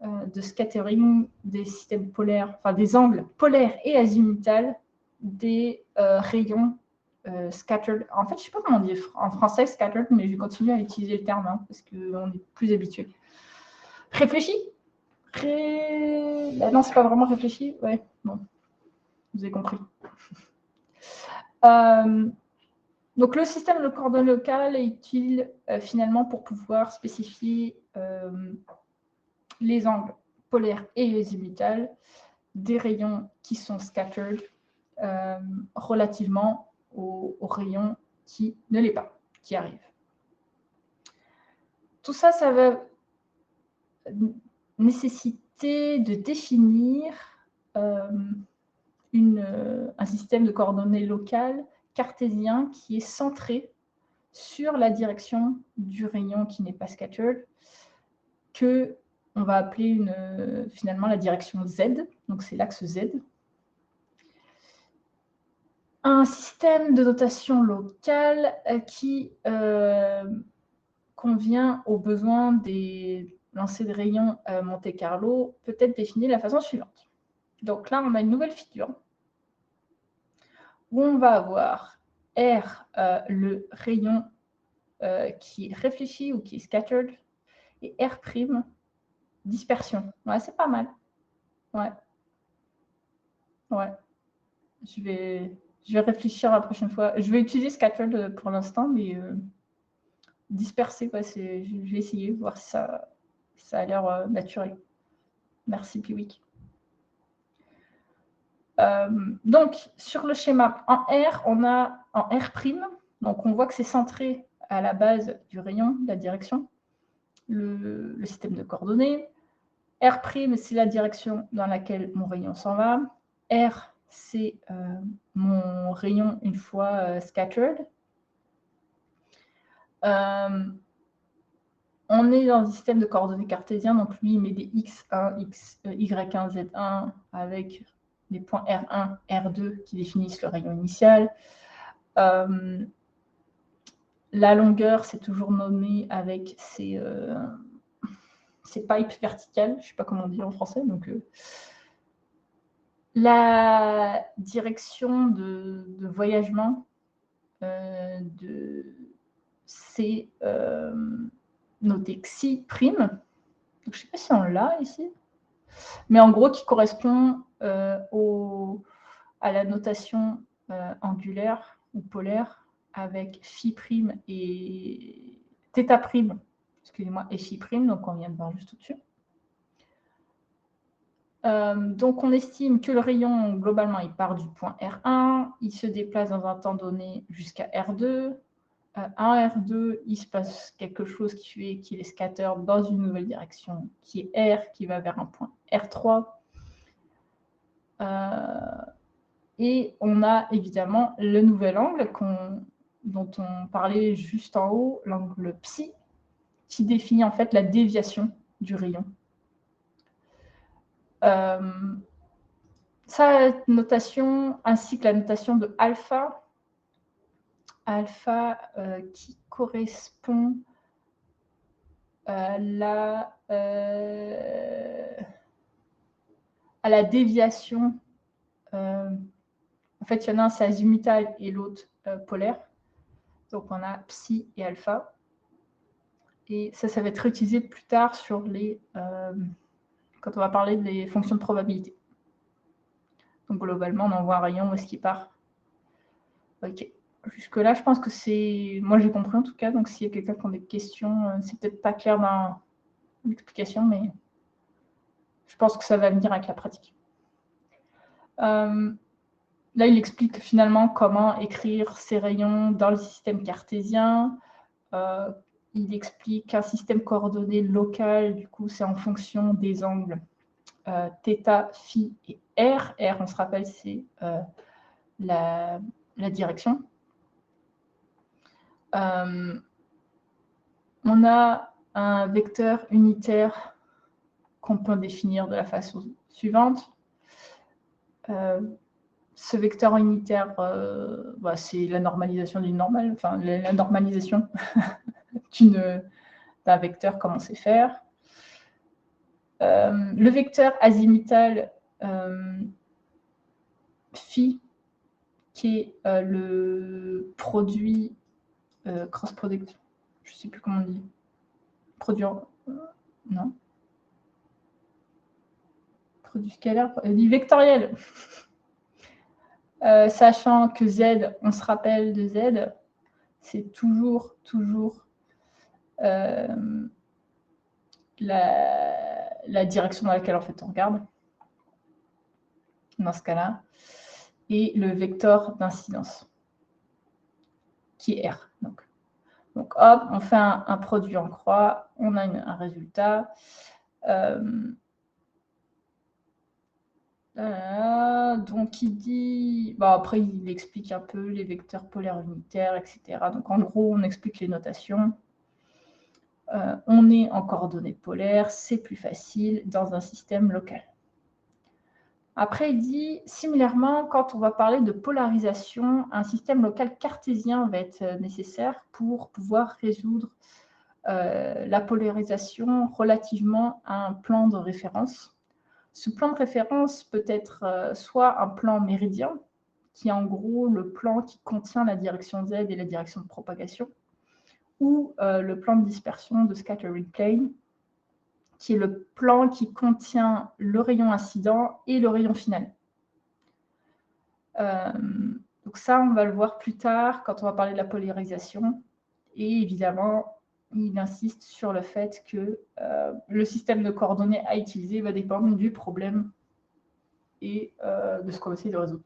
de scattering des systèmes polaires, enfin des angles polaires et azimutales des rayons scattered. En fait, je ne sais pas comment on dit en français scattered, mais je vais continuer à utiliser le terme parce qu'on est plus habitué. Réfléchi Non, c'est pas vraiment réfléchi. Ouais, bon, vous avez compris. Donc, le système de coordonnées locales est utile finalement pour pouvoir spécifier les angles polaires et azimutales des rayons qui sont scattered relativement aux rayons qui ne l'est pas, qui arrivent. Tout ça, ça va nécessiter de définir un système de coordonnées locales cartésien qui est centré sur la direction du rayon qui n'est pas scattered, que on va appeler finalement la direction Z, donc c'est l'axe Z. Un système de notation locale qui convient aux besoins des lancers de rayons Monte-Carlo peut être défini de la façon suivante. Donc là, on a une nouvelle figure où on va avoir R, le rayon qui est réfléchi ou qui est scattered, et R', dispersion. Ouais, c'est pas mal. Ouais. Ouais. Je vais réfléchir la prochaine fois. Je vais utiliser scattered pour l'instant, mais disperser, ouais, je vais essayer, voir si ça a l'air naturel. Merci, Piwik. Donc, sur le schéma, en R, on a en R', donc on voit que c'est centré à la base du rayon, la direction, le système de coordonnées. R', c'est la direction dans laquelle mon rayon s'en va. R, c'est mon rayon une fois scattered. On est dans un système de coordonnées cartésien, donc lui, il met des X1, Y1, Z1 avec des points R1, R2 qui définissent le rayon initial. La longueur, c'est toujours nommé avec ces pipes verticales, je ne sais pas comment on dit en français. Donc, la direction de voyagement, c'est noté xi'. Donc, je ne sais pas si on l'a ici, mais en gros, qui correspond à la notation angulaire ou polaire avec phi' et θ', excusez-moi, et phi', donc on vient de voir juste au-dessus. Donc, on estime que le rayon, globalement, il part du point R1, il se déplace dans un temps donné jusqu'à R2. À R2, il se passe quelque chose qui fait qu'il est scatter dans une nouvelle direction, qui est R, qui va vers un point R3. Et on a évidemment le nouvel angle dont on parlait juste en haut, l'angle psi, qui définit en fait la déviation du rayon. Sa notation, ainsi que la notation de alpha, qui correspond à la déviation. En fait, il y en a un, c'est azimutal et l'autre polaire. Donc, on a psi et alpha. Et ça va être réutilisé plus tard sur quand on va parler des fonctions de probabilité. Donc, globalement, on envoie un rayon où est-ce qu'il part. Ok. Jusque-là, je pense que c'est... Moi, j'ai compris en tout cas. Donc, s'il y a quelqu'un qui a des questions, c'est peut-être pas clair dans l'explication, mais je pense que ça va venir avec la pratique. Là, il explique finalement comment écrire ces rayons dans le système cartésien. Il explique qu'un système coordonné local, du coup, c'est en fonction des angles θ, phi et R. R, on se rappelle, c'est la direction. On a un vecteur unitaire qu'on peut définir de la façon suivante. Ce vecteur unitaire, c'est la normalisation d'une normale, enfin la normalisation d'un vecteur, comment c'est faire. Le vecteur azimutal phi, qui est le produit cross-product, je ne sais plus comment on dit. Produit, non. Produit scalaire, dit vectoriel. Sachant que Z, on se rappelle de Z, c'est toujours la direction dans laquelle en fait on regarde, dans ce cas-là, et le vecteur d'incidence, qui est R. Donc hop, on fait un produit en croix, on a un résultat. Donc il dit, bon, après il explique un peu les vecteurs polaires unitaires, etc. Donc en gros, on explique les notations. On est en coordonnées polaires, c'est plus facile dans un système local. Après, il dit, similairement, quand on va parler de polarisation, un système local cartésien va être nécessaire pour pouvoir résoudre la polarisation relativement à un plan de référence. Ce plan de référence peut être soit un plan méridien, qui est en gros le plan qui contient la direction Z et la direction de propagation, ou le plan de dispersion de scattering plane, qui est le plan qui contient le rayon incident et le rayon final. Donc ça, on va le voir plus tard quand on va parler de la polarisation. Et évidemment, il insiste sur le fait que le système de coordonnées à utiliser va dépendre du problème et de ce qu'on essaie de résoudre.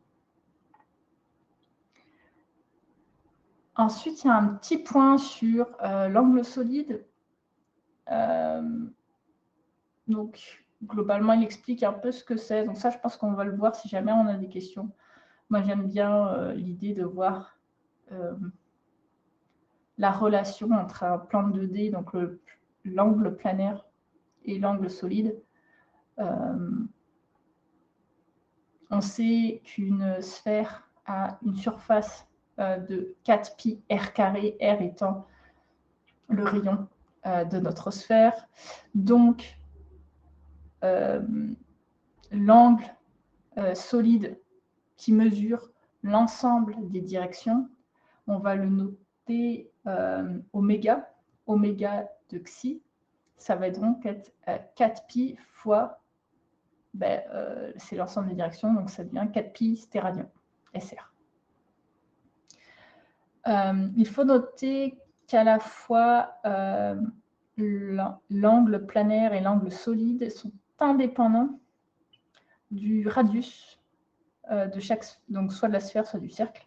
Ensuite, il y a un petit point sur l'angle solide. Donc, globalement, il explique un peu ce que c'est. Donc ça, je pense qu'on va le voir si jamais on a des questions. Moi, j'aime bien l'idée de voir la relation entre un plan de 2D, donc l'angle planaire, et l'angle solide. On sait qu'une sphère a une surface de 4 pi r carré, r étant le rayon de notre sphère. Donc, l'angle solide qui mesure l'ensemble des directions, on va le noter oméga de xi. Ça va donc être 4 pi fois, c'est l'ensemble des directions, donc ça devient 4 pi stéradian, SR. Il faut noter qu'à la fois l'angle planaire et l'angle solide sont indépendants du radius de chaque, donc soit de la sphère, soit du cercle.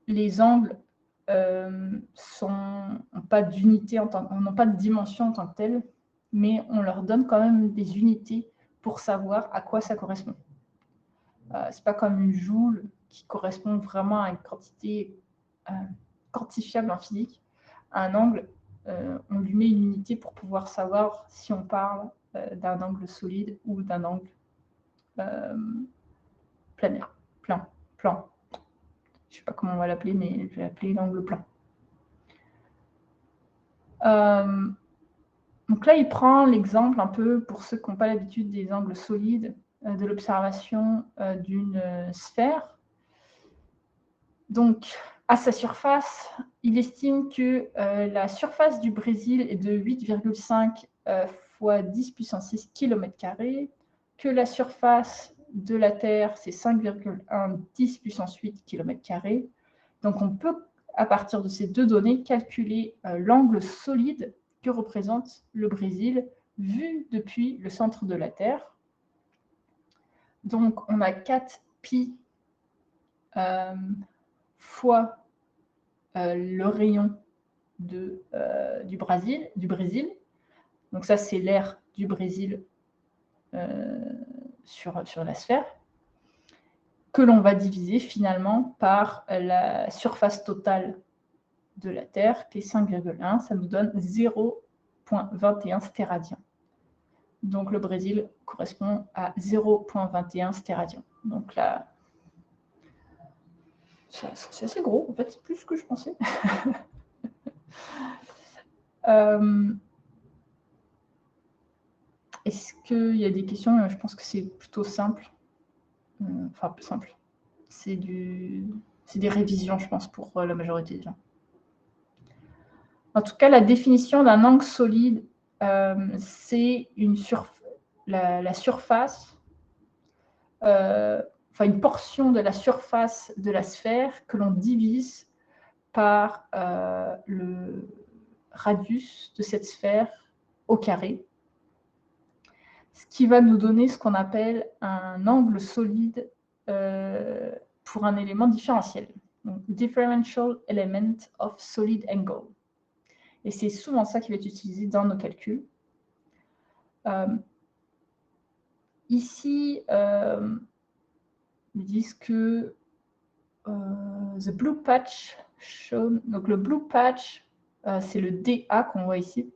Les angles n'ont pas d'unité, n'ont pas de dimension en tant que telle, mais on leur donne quand même des unités pour savoir à quoi ça correspond. C'est pas comme une joule qui correspond vraiment à une quantité quantifiable en physique. Un angle, on lui met une unité pour pouvoir savoir si on parle d'un angle solide ou d'un angle planaire, plan. Je ne sais pas comment on va l'appeler, mais je vais l'appeler l'angle plan. Donc là, il prend l'exemple un peu, pour ceux qui n'ont pas l'habitude des angles solides, de l'observation d'une sphère. Donc, à sa surface, il estime que la surface du Brésil est de 8,5 fois 10 puissance 6 km², que la surface de la Terre, c'est 5,1 10 puissance 8 km². Donc, on peut, à partir de ces deux données, calculer l'angle solide que représente le Brésil vu depuis le centre de la Terre. Donc, on a 4 pi fois le rayon du Brésil. Donc ça, c'est l'aire du Brésil sur la sphère, que l'on va diviser finalement par la surface totale de la Terre, qui est 5,1. Ça nous donne 0,21 stéradiens. Donc le Brésil correspond à 0,21 stéradiens. Donc là, c'est assez gros, en fait, c'est plus que je pensais. Est-ce qu'il y a des questions? Je pense que c'est plutôt simple. Enfin, plus simple. C'est des révisions, je pense, pour la majorité des gens. En tout cas, la définition d'un angle solide, c'est la surface enfin une portion de la surface de la sphère que l'on divise par le radius de cette sphère au carré, ce qui va nous donner ce qu'on appelle un angle solide pour un élément différentiel. Donc, differential element of solid angle. Et c'est souvent ça qui va être utilisé dans nos calculs. Ici, ils disent que the blue patch shown, donc le blue patch, c'est le DA qu'on voit ici.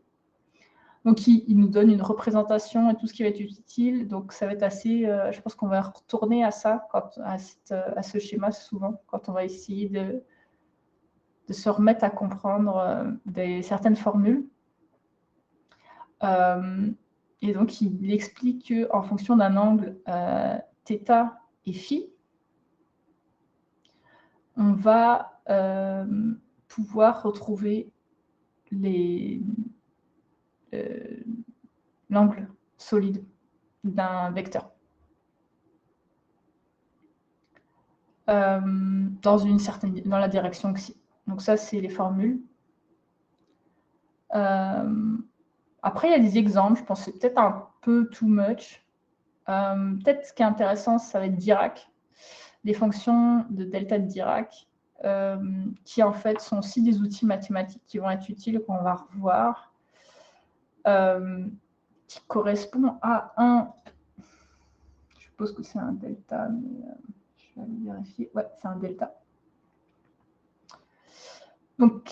Donc, il nous donne une représentation et tout ce qui va être utile. Donc, ça va être assez... je pense qu'on va retourner à ça, à ce schéma souvent, quand on va essayer de se remettre à comprendre certaines formules. Et donc, il explique qu'en fonction d'un angle θ et phi, on va pouvoir retrouver l'angle solide d'un vecteur. Dans la direction xi. Donc ça, c'est les formules. Après, il y a des exemples. Je pense que c'est peut-être un peu too much. Peut-être ce qui est intéressant, ça va être Dirac. Les fonctions de delta de Dirac, qui en fait sont aussi des outils mathématiques qui vont être utiles, qu'on va revoir, qui correspond à un... Je suppose que c'est un delta, mais je vais aller vérifier. Ouais, c'est un delta. Donc,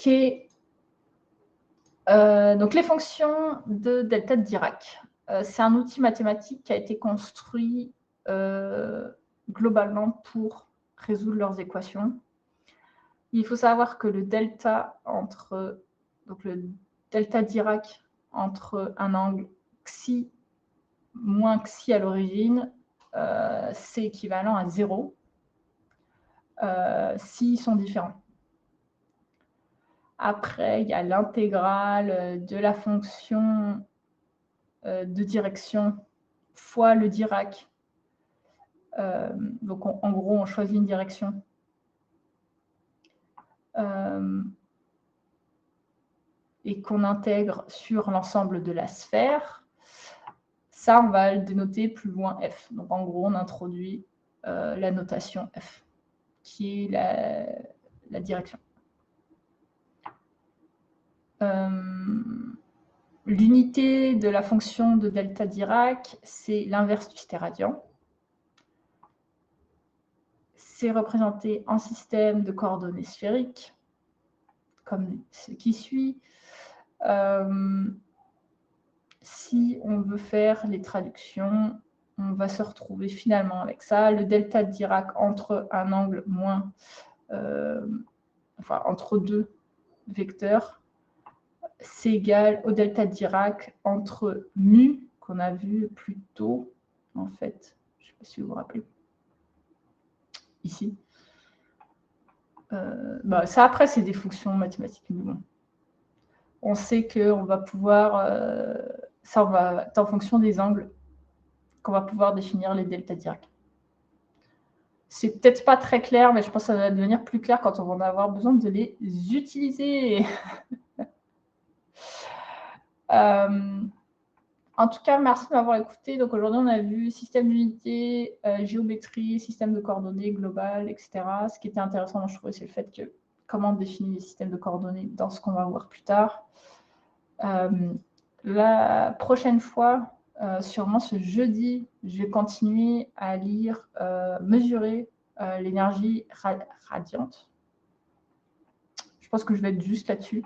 donc les fonctions de delta de Dirac. C'est un outil mathématique qui a été construit globalement pour résoudre leurs équations. Il faut savoir que le delta Dirac entre un angle xi moins xi à l'origine, c'est équivalent à 0 s'ils sont différents. Après, il y a l'intégrale de la fonction de direction fois le Dirac. Donc, en gros, on choisit une direction. Et qu'on intègre sur l'ensemble de la sphère. Ça, on va le dénoter plus loin f. Donc, en gros, on introduit la notation f, qui est la direction. L'unité de la fonction de delta Dirac, c'est l'inverse du stéradian. C'est représenté en système de coordonnées sphériques, comme ce qui suit. Si on veut faire les traductions, on va se retrouver finalement avec ça. Le delta de Dirac entre un angle moins, enfin entre deux vecteurs, c'est égal au delta de Dirac entre mu, qu'on a vu plus tôt, en fait. Je ne sais pas si vous vous rappelez. Ici. Ça, après, c'est des fonctions mathématiques. Bon. On sait qu'on va pouvoir... ça, on va être en fonction des angles qu'on va pouvoir définir les delta Dirac. C'est peut-être pas très clair, mais je pense que ça va devenir plus clair quand on va en avoir besoin de les utiliser. En tout cas, merci de m'avoir écouté. Donc aujourd'hui, on a vu système d'unité, géométrie, système de coordonnées global, etc. Ce qui était intéressant, je trouvais, c'est le fait que comment on définit les systèmes de coordonnées dans ce qu'on va voir plus tard. La prochaine fois, sûrement ce jeudi, je vais continuer à lire, mesurer l'énergie radiante. Je pense que je vais être juste là-dessus,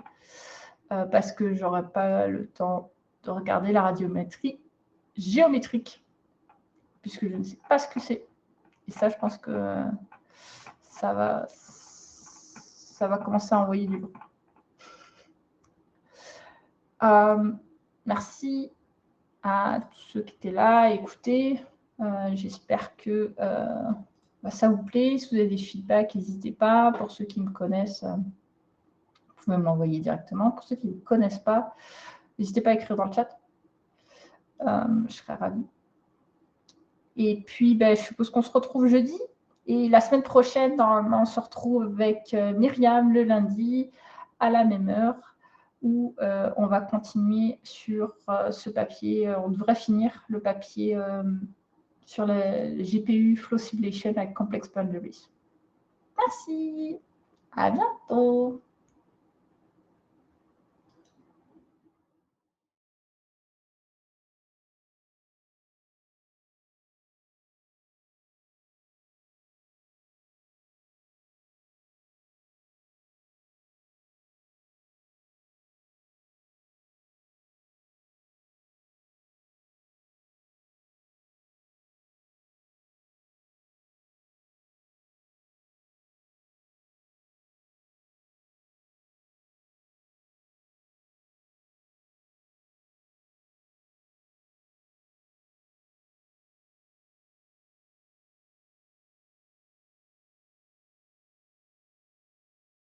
parce que je n'aurai pas le temps de regarder la radiométrie géométrique, puisque je ne sais pas ce que c'est. Et ça, je pense que ça va commencer à envoyer du bruit. Merci à tous ceux qui étaient là, écoutez. J'espère que ça vous plaît. Si vous avez des feedbacks, n'hésitez pas. Pour ceux qui me connaissent, vous pouvez me l'envoyer directement. Pour ceux qui ne me connaissent pas, n'hésitez pas à écrire dans le chat. Je serai ravie. Et puis, je suppose qu'on se retrouve jeudi. Et la semaine prochaine, normalement, on se retrouve avec Myriam le lundi à la même heure, où on va continuer sur ce papier. On devrait finir le papier sur le GPU Flow Simulation avec Complex Boundary. Merci, à bientôt.